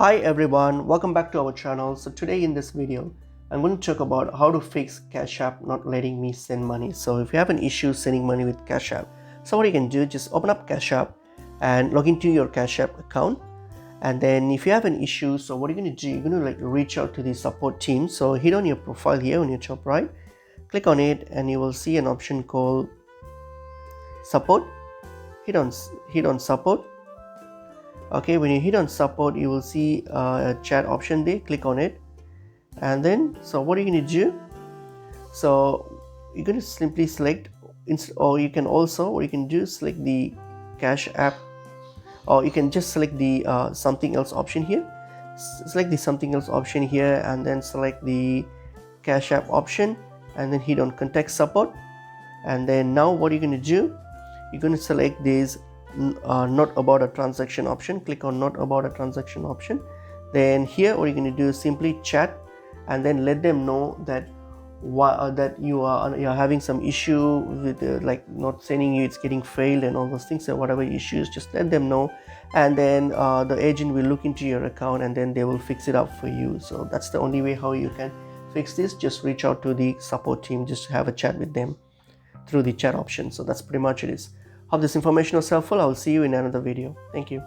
Hi everyone, welcome back to our channel. So today in this video I'm going to talk about how to fix Cash App not letting me send money. So if you have an issue sending money with Cash App, so what you can do, just open up Cash App and log into your Cash App account. And then if you have an issue, so what you're going to do, you're going to reach out to the support team. So hit on your profile here on your top right, click on it, and you will see an option called support. Hit on support. Okay, when you hit on support, you will see a chat option there. Click on it, and then so what are you going to do? So you're going to simply select, or you can do select the Cash App, or you can just select the something else option here. Select the something else option here, and then select the Cash App option, and then hit on contact support. And then now what you're going to do, you're going to select this not about a transaction option. Click on not about a transaction option. Then here what you're going to do is simply chat and then let them know that that you're having some issue with like not sending you, it's getting failed and all those things. So whatever issues, just let them know, and then the agent will look into your account and then they will fix it up for you. So that's the only way how you can fix this. Just reach out to the support team, just have a chat with them through the chat option. So that's pretty much it is. Hope this information was helpful. I will see you in another video. Thank you.